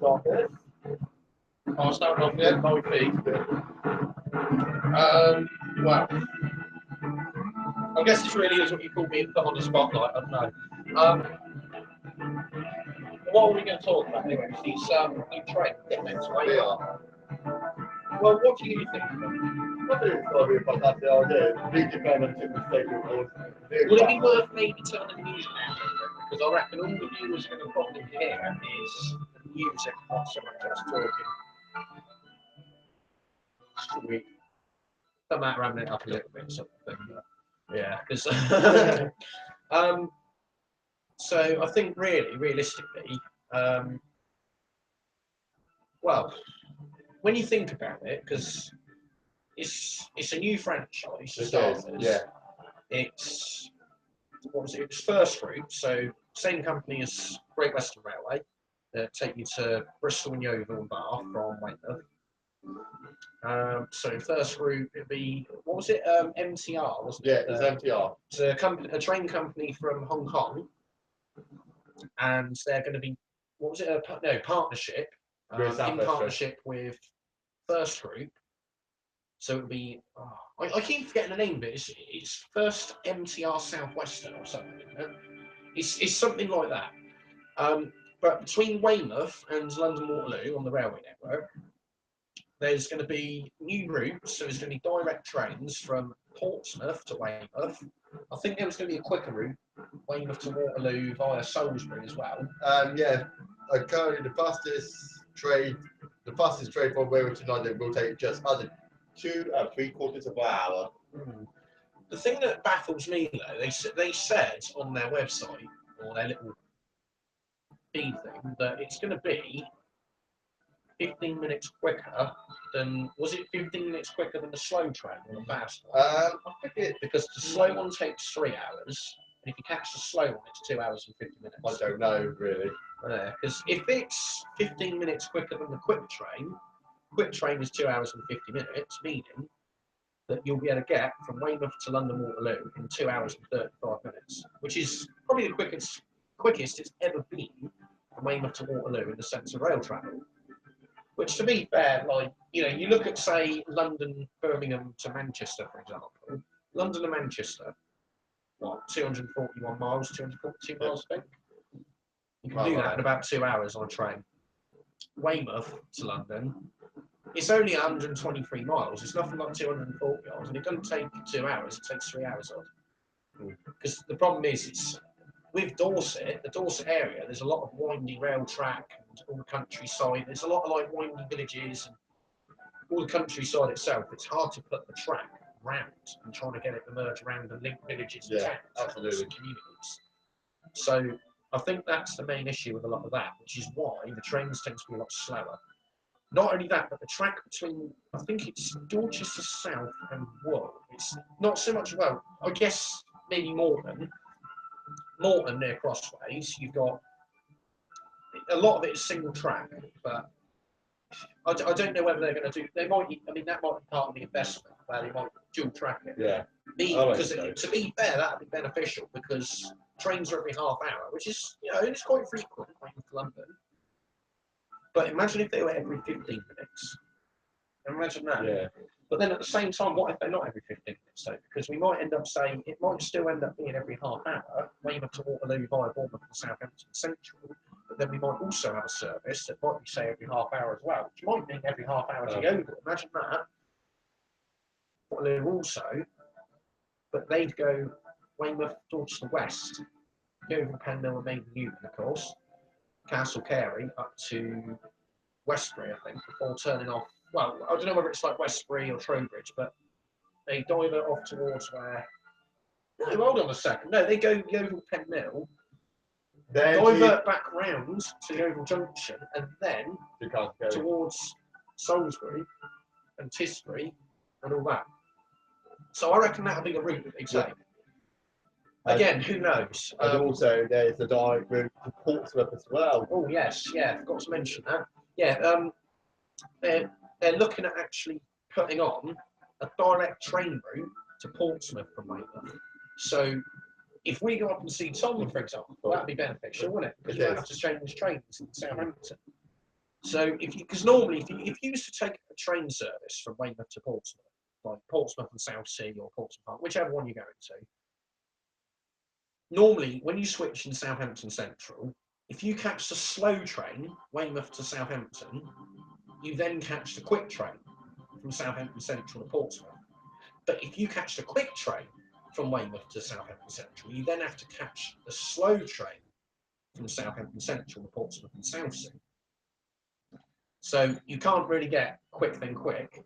start this. I'll start off with my feet. Well, I guess this really is what you call being put on the spotlight. I don't know. What are we going to talk about anyway? These new train defects, right? They are. Well, what do you think of them? I think it's got to be a fantastic idea. Big dependent on the mistake it was. Would it be worth maybe turning the music down? Because I reckon all the viewers are going to probably hear is the music, not so much us talking. Sweet. Don't matter having it up a little bit, sort of thing. Yeah, because so I think realistically, well, when you think about it, because it's a new franchise to start with. Yeah. It's what was it? It was First Group, so same company as Great Western Railway. Take you to Bristol and Yeovil and Bath from Weymouth. So First Group, it'd be what was it? MTR, wasn't it? Yeah, it's MTR. It's a train company from Hong Kong, and they're going to be what was it? Partnership. In partnership with First Group. So it would be, I keep forgetting the name of it. It's First MTR Southwestern or something, isn't it? It's something like that. But between Weymouth and London Waterloo on the railway network, there's going to be new routes. So there's going to be direct trains from Portsmouth to Weymouth. I think there was going to be a quicker route, Weymouth to Waterloo via Salisbury as well. Yeah, currently the fastest train from Weymouth to London will take just under 2 3/4 of an hour. The thing that baffles me though, they said on their website or their little feed thing that it's going to be 15 minutes quicker than, was it 15 minutes quicker than the slow train or the fast one? I think it, because the slow one takes 3 hours, and if you catch the slow one, it's 2 hours and 50 minutes. I don't know really. Because if it's 15 minutes quicker than the quick train is 2 hours and 50 minutes, meaning that you'll be able to get from Weymouth to London Waterloo in 2 hours and 35 minutes, which is probably the quickest it's ever been from Weymouth to Waterloo in the sense of rail travel. Which, to be fair, like, you know, you look at, say, London, Birmingham to Manchester, for example. London to Manchester, what, 241 miles, 242 miles, I think? You can do that in about 2 hours on a train. Weymouth to London, it's only 123 miles. It's nothing like 240 miles, and it doesn't take 2 hours. It takes 3 hours odd. Because the problem is, it's with Dorset, the Dorset area. There's a lot of windy rail track and all the countryside. There's a lot of like windy villages and all the countryside itself. It's hard to put the track round and trying to get it to merge around and link villages and towns, absolutely, and communities. So I think that's the main issue with a lot of that, which is why the trains tend to be a lot slower. Not only that, but the track between, I think it's Dorchester South and Wool. It's not so much, well, I guess maybe Morton near Crossways. You've got a lot of it is single track, but I don't know whether they're going to do. They might. I mean, that might be part of the investment where they might dual track it. Yeah. Because to be fair, that'd be beneficial because trains are every half hour, which is, you know, it's quite frequent going to London. But imagine if they were every 15 minutes. Imagine that. Yeah. But then at the same time, what if they're not every 15 minutes though? Because we might end up saying it might still end up being every half hour, Weymouth to Waterloo via Bournemouth and Southampton Central. But then we might also have a service that might be, say, every half hour as well, which might mean every half hour to Yeovil. Imagine that. Waterloo also, but they'd go Weymouth, Dorchester West, Yeovil, Pendle and Maiden Newton, of course, Castle Carey up to Westbury, I think, before turning off. Well, I don't know whether it's like Westbury or Trowbridge, but they divert off towards where. No, hold on a second. No, they go Yeovil Penn Mill, divert back round to Yeovil Junction, and then towards Salisbury and Tisbury and all that. So I reckon that'll be the route that they take. Again, who knows? And also, there's the direct route to Portsmouth as well. Oh yes, yeah, forgot to mention that. Yeah, they're looking at actually putting on a direct train route to Portsmouth from Weymouth. So if we go up and see Tom, for example, that'd be beneficial, wouldn't it? Because we don't have to change trains in Southampton. So because normally if you used to take a train service from Weymouth to Portsmouth, like Portsmouth and Southsea or Portsmouth Park, whichever one you go into, normally when you switch in Southampton Central, if you catch the slow train, Weymouth to Southampton, you then catch the quick train from Southampton Central to Portsmouth. But if you catch the quick train from Weymouth to Southampton Central, you then have to catch the slow train from Southampton Central to Portsmouth and Southsea. So you can't really get quick then quick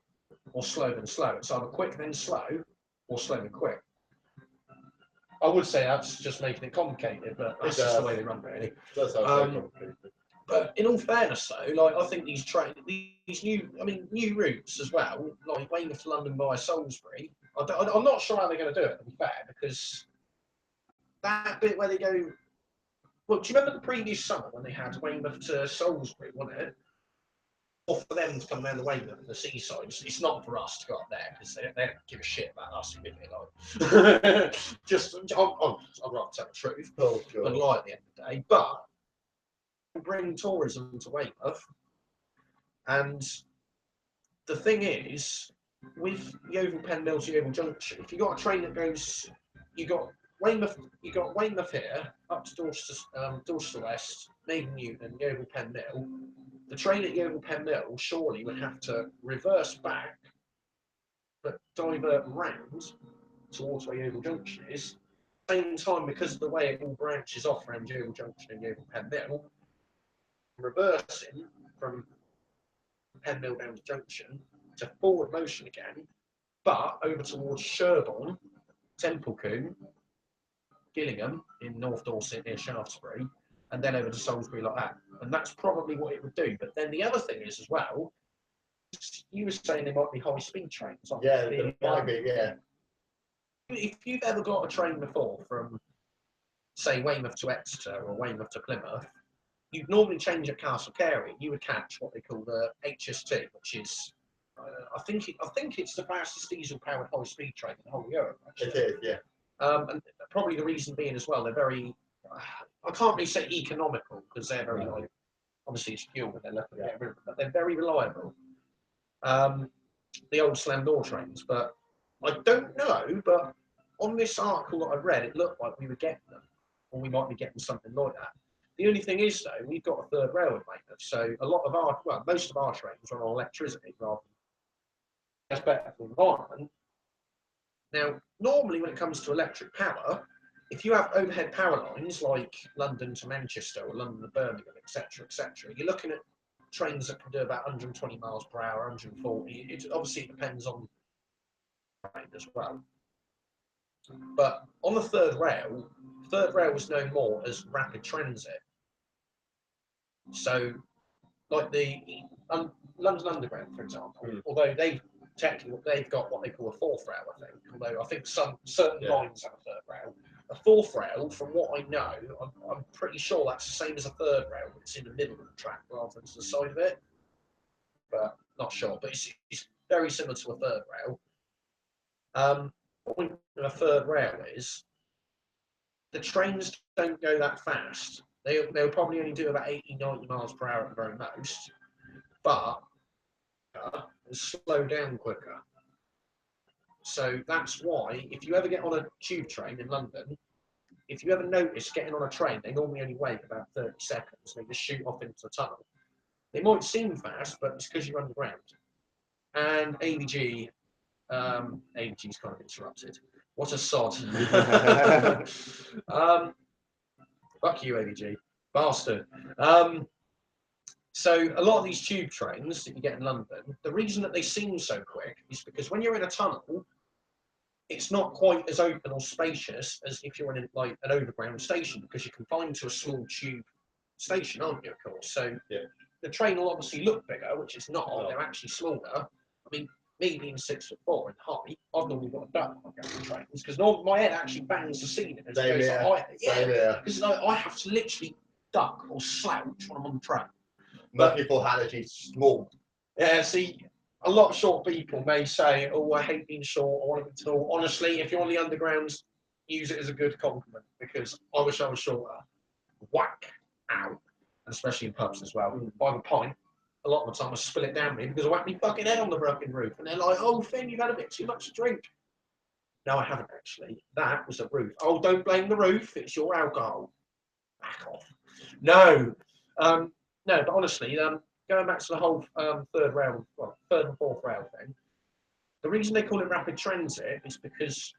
or slow then slow. It's either quick then slow or slow then quick. I would say that's just making it complicated, but that's just the way they run, really. That's how complicated. But in all fairness, though, like I think these new routes as well, like Weymouth to London via Salisbury. I'm not sure how they're going to do it, to be fair, because that bit where they go. Well, do you remember the previous summer when they had Weymouth to Salisbury, wasn't it? Or for them to come down the Weymouth, the seaside. It's not for us to go up there because they don't give a shit about us, really. Like, just I'd rather tell the truth than lie at the end of the day. But bring tourism to Weymouth, and the thing is, with Yeovil Pen Mill to Yeovil Junction, if you got a train that goes, you got Weymouth here up to Dorchester West, Maiden Newton, Yeovil Pen Mill. The train at Yeovil Pen Mill surely would have to reverse back, but divert round towards where Yeovil Junction is. Same time, because of the way it all branches off around Yeovil Junction and Yeovil Pen Mill, reversing from Pen Mill down to Junction to forward motion again, but over towards Sherborne, Templecombe, Gillingham in North Dorset near Shaftesbury, and then over to Salisbury like that. And that's probably what it would do. But then the other thing is as well, you were saying there might be high-speed trains. Yeah, there might be, yeah. If you've ever got a train before from, say, Weymouth to Exeter or Weymouth to Plymouth, you'd normally change at Castle Carey. You would catch what they call the HST, which is, I think it's the fastest diesel-powered high-speed train in the whole Europe. Actually. It is, yeah. And probably the reason being as well, they're very, I can't really say economical because they're very like, obviously it's fuel and they're looking to get rid of it, but they're very reliable. The old slam door trains, but I don't know, but on this article that I read, it looked like we were getting them, or we might be getting something like that. The only thing is, though, we've got a third railway maintenance, so a lot of most of our trains are on electricity rather than that's better for the environment. Now, normally when it comes to electric power, if you have overhead power lines like London to Manchester or London to Birmingham, etc., you're looking at trains that can do about 120 miles per hour, 140. It obviously depends on the train as well. But on the third rail was known more as rapid transit. So, like the London Underground, for example, although they've got what they call a fourth rail, I think. Although I think certain lines have a third rail. A fourth rail, from what I know, I'm pretty sure that's the same as a third rail. It's in the middle of the track rather than to the side of it. But not sure. But it's very similar to a third rail. The point of a third rail is the trains don't go that fast. They'll probably only do about 80, 90 miles per hour at the very most. But slow down quicker. So that's why, if you ever get on a tube train in London, if you ever notice getting on a train, they normally only wait about 30 seconds. They just shoot off into the tunnel. They might seem fast, but it's because you're underground. And AVG's kind of interrupted. What a sod. Fuck you, AVG. Bastard. So a lot of these tube trains that you get in London, the reason that they seem so quick is because when you're in a tunnel, it's not quite as open or spacious as if you're in like an overground station, because you're confined to a small tube station, aren't you, of course? So the train will obviously look bigger, which it's not. They're actually smaller. I mean, me being 6'4" in height, I've normally got a duck when I go on trains, because my head actually bangs the ceiling as it goes like because I have to literally duck or slouch when I'm on the train. Most people had actually small. Yeah, see, a lot of short people may say, "Oh, I hate being short. I want to be tall." Honestly, if you're on the undergrounds, use it as a good compliment, because I wish I was shorter. Whack, ow, and especially in pubs as well. By the pint, a lot of the time I spill it down me because I whacked my fucking head on the broken roof. And they're like, oh, Finn, you've had a bit too much to drink. No, I haven't actually. That was a roof. Oh, don't blame the roof. It's your alcohol. Back off. No. No, but honestly, going back to the whole third rail, well, third and fourth rail thing, the reason they call it rapid transit is because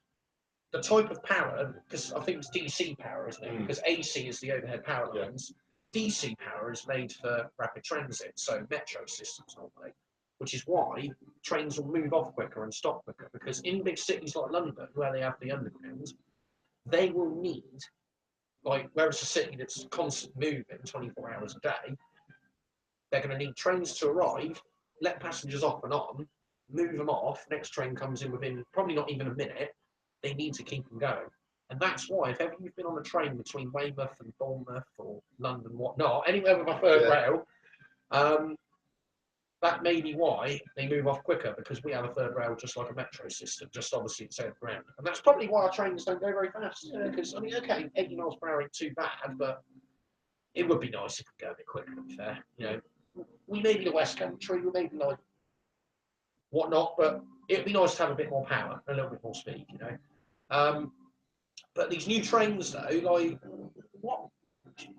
the type of power, because I think it's DC power, isn't it? Because AC is the overhead power lines. DC power is made for rapid transit, so metro systems normally, which is why trains will move off quicker and stop quicker. Because in big cities like London, where they have the underground, they will need, like, where it's a city that's constantly moving 24 hours a day, they're going to need trains to arrive, let passengers off and on, move them off. Next train comes in within probably not even a minute. They need to keep them going. And that's why, if ever you've been on a train between Weymouth and Bournemouth or London, whatnot, anywhere with a third rail, that may be why they move off quicker, because we have a third rail just like a metro system, just obviously it's overground. And that's probably why our trains don't go very fast. Because, I mean, okay, 80 miles per hour ain't too bad, but it would be nice if we go a bit quicker, to be fair. You know, we may be the West Country, we may be like whatnot, but it'd be nice to have a bit more power, a little bit more speed, you know. But these new trains, though, like, what,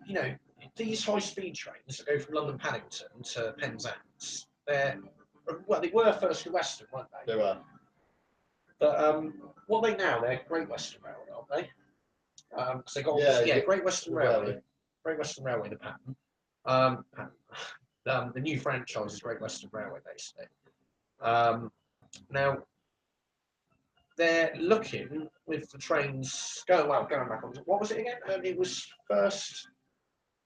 you know, these high-speed trains that go from London Paddington to Penzance, well, they were first Western, weren't they? They were. But what are they now? They're Great Western Railway, aren't they? Because they got Great Western Railway, Great Western Railway, the pattern. The new franchise is Great Western Railway, basically. Now, they're looking with the trains going back on. What was it again? It was first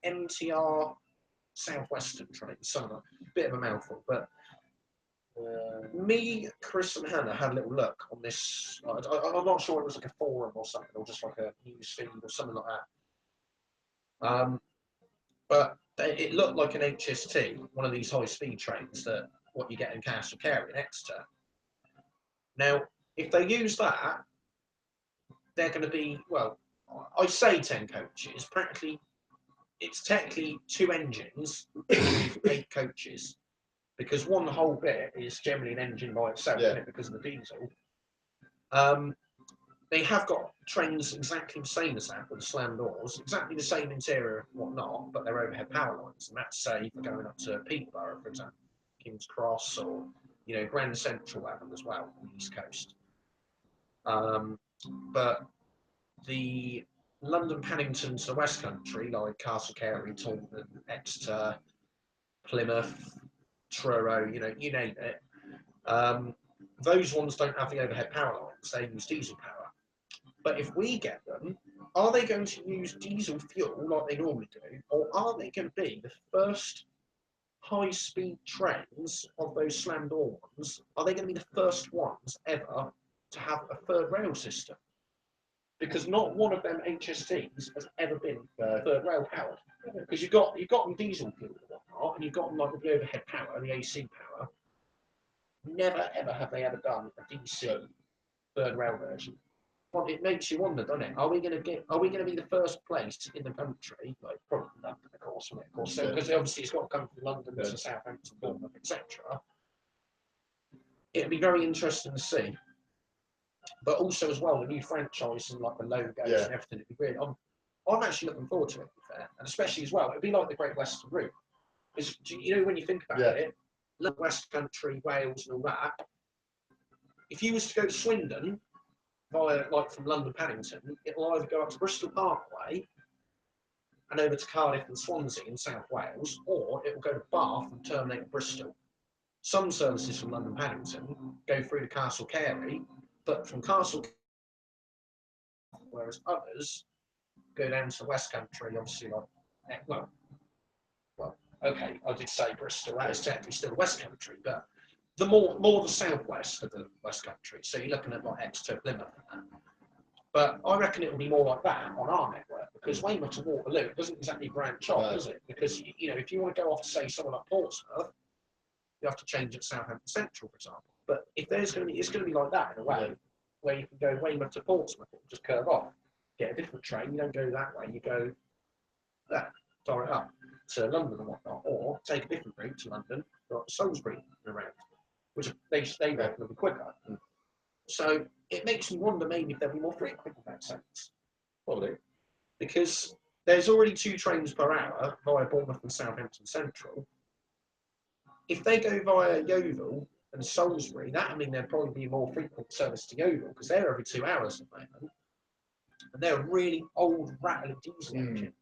MTR Southwestern train, something like, a bit of a mouthful. But me, Chris, and Hannah had a little look on this. I'm not sure it was like a forum or something, or just like a news feed or something like that. But it looked like an HST, one of these high-speed trains that what you get in Castle Carey in Exeter. Now, if they use that, they're going to be, well, I say 10 coaches, practically, it's technically 2 engines, 8 coaches, because one whole bit is generally an engine by itself, isn't it, because of the diesel. They have got trains exactly the same as that, with the slam doors, exactly the same interior and whatnot, but they're overhead power lines, and that's, say, for going up to Peterborough, for example, King's Cross, or, you know, Grand Central have them as well, on the East Coast. But the London Paddington to the West Country, like Castle Carey, Taunton, Exeter, Plymouth, Truro, you know, you name it, those ones don't have the overhead power lines, they use diesel power. But if we get them, are they going to use diesel fuel like they normally do, or are they going to be the first high-speed trains of those slam door ones? Are they going to be the first ones ever to have a third rail system? Because not one of them HSTs has ever been third rail powered. Because you've got them diesel fuel and whatnot, and you've got them like with the overhead power, the AC power. Never ever have they ever done a DC third rail version. But it makes you wonder, doesn't it? Are we going to be the first place in the country, like probably London, of course, so, because obviously it's got to come from London to Southampton, Bournemouth, etc. It'd be very interesting to see. But also as well, the new franchise and like the logos and everything, it'd be weird. I'm actually looking forward to it, to be fair. And especially as well, it'd be like the Great Western Route. Because, you know, when you think about it, West Country, Wales and all that, if you was to go to Swindon, via, like, from London Paddington, it'll either go up to Bristol Parkway and over to Cardiff and Swansea in South Wales, or it will go to Bath and terminate at Bristol. Some services from London Paddington go through to Castle Carey, but from Castle, whereas others go down to the West Country, obviously, like, well, okay, I did say Bristol, that is technically still the West Country, but the more the southwest of the West Country, so you're looking at like Exeter, Plymouth, and that. But I reckon it will be more like that on our network, because Weymouth to Waterloo doesn't exactly branch off, does it? Because, you know, if you want to go off to, say, someone like Portsmouth, you have to change at Southampton Central, for example. But if there's going to be, it's going to be like that in a way, where you can go Weymouth to Portsmouth, and just curve off, get a different train. You don't go that way, you go that, direct up. to London and whatnot, or take a different route to London, like Salisbury and around, which they reckon will be quicker. So it makes me wonder maybe if they'll be more frequent in that sense. Probably. Because there's already 2 trains per hour via Bournemouth and Southampton Central. If they go via Yeovil and Salisbury, that would mean there'd probably be a more frequent service to Yeovil, because they're every 2 hours at the moment. And they're a really old, rattling diesel engine.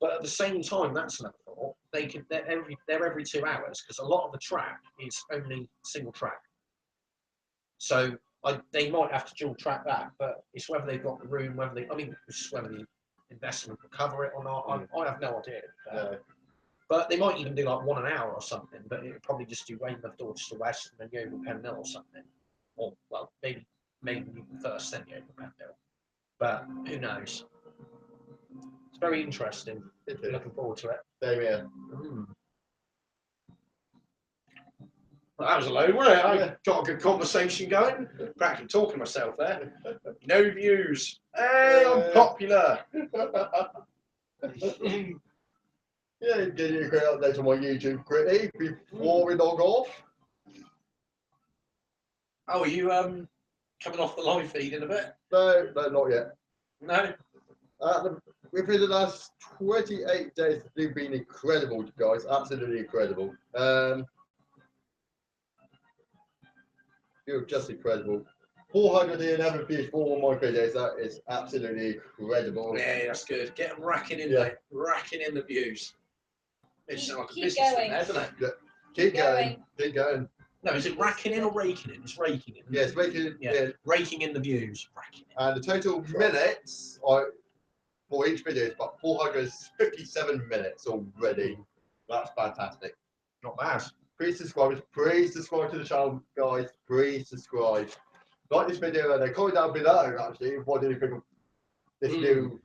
But at the same time, that's another thought. They're every 2 hours, because a lot of the track is only single track. So they might have to dual track that, but it's whether they've got the room, whether the investment will cover it or not. I have no idea. But they might even do like 1 an hour or something, but it would probably just do Weymouth, Dorchester West, and then Yeovil, Penmill or something. Or, well, maybe first, then Yeovil, Penmill. But who knows? It's very interesting. Looking forward to it. Same here. Well, that was a load, wasn't it? I got a good conversation going. Practically talking to myself there. No views. Hey, I'm popular. Yeah, give you a great update on my YouTube Gritty before we log off. Oh, are you coming off the live feed in a bit? No, not yet. No? Within the last 28 days, they've been incredible, guys. Absolutely incredible. You're just incredible. 411 views for all my videos. That is absolutely incredible. Yeah, that's good. Get them racking in, mate. Racking in the views. It's like a Keep business going. there, doesn't it? Yeah. Keep going. Keep going. No, is it racking in or raking in? It's raking in. Yes, raking in. Yeah. Raking in the views. Racking in. And the total minutes for each video is about 457 minutes already. That's fantastic. Not bad. Please subscribe to the channel, guys. Please subscribe. Like this video and comment down below. Actually, what do you think of this new?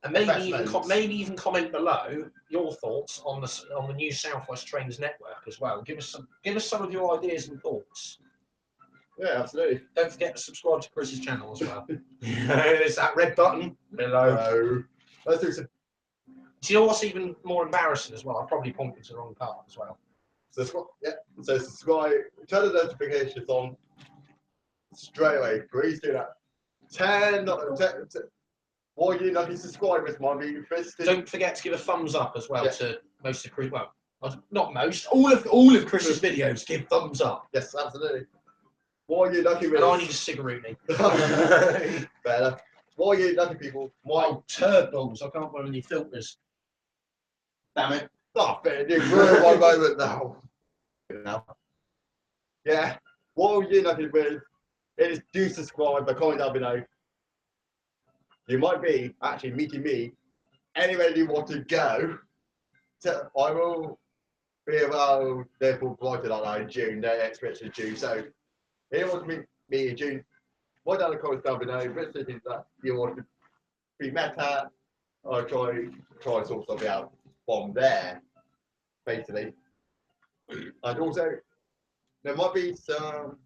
And maybe even comment below your thoughts on the new South West Trains network as well. Give us some of your ideas and thoughts. Yeah, absolutely. Don't forget to subscribe to Chris's channel as well. There's that red button below. Let's do some. Do you know what's even more embarrassing as well? I probably pointed to the wrong part as well. So subscribe, turn the notifications on straight away. Please do that. 10 Why you lucky subscribers might be interested. Don't forget to give a thumbs up as well to most of Chris. Well, not most. All of Chris's videos give thumbs up. Yes, absolutely. Why you lucky? And I need a cigarette. Better. Why you lucky people? Oh, turd balls! I can't wear any filters. Damn it! Oh, better do one moment now. Yeah. What you lucky with? It is do subscribe. But comment down below. You might be actually meeting me anywhere you want to go. So I will be around therefore Brighton in June. Their expectation is June. So if you want to meet me in June, write down the comments down below. Which cities that you want to be met at. I'll try and sort something out from there, basically. And also there might be some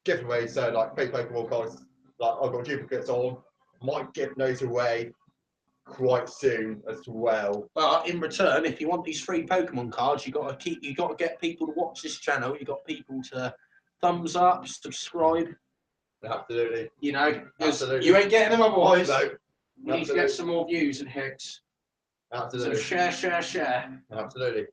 giveaways. So like fake Pokemon cards. Like I've got duplicates on. Might give those away quite soon as well. But in return, if you want these free Pokemon cards, you got to get people to watch this channel. You got people to thumbs up, subscribe. Absolutely. You know, absolutely. You ain't getting them otherwise. No. You need to get some more views and hits. Absolutely. So share. Absolutely.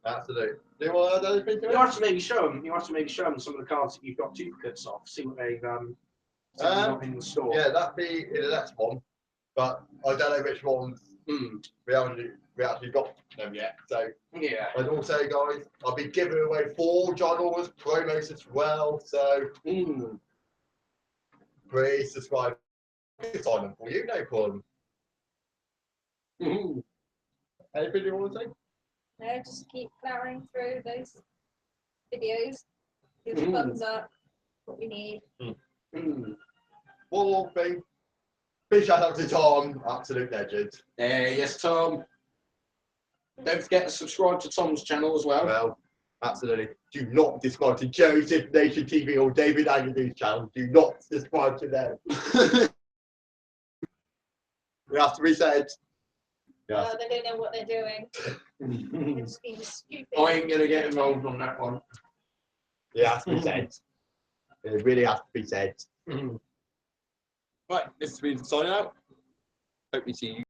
Absolutely. Do you want to add anything to it? You have to maybe show them. You have to maybe show them some of the cards that you've got duplicates of. See what they've got in the store. Yeah, that'd be in the next one, but I don't know which ones we actually got them yet. So yeah. And also, guys, I'll be giving away 4 ginormous promos as well. So please subscribe. It's on them for you, no problem. Anything you want to say? No, just keep powering through those videos. Give a thumbs up. What we need. One more thing. Big shout out to Tom, absolute legend. Yes, Tom. Don't forget to subscribe to Tom's channel as well. Well, absolutely. Do not subscribe to Joseph Nation TV or David Agadoo's channel. Do not subscribe to them. We have to reset. Yes. They don't know what they're doing. They're just being stupid. I ain't gonna get involved on that one. It has to be said. It really has to be said. Right, this has been signing out. Hope we see you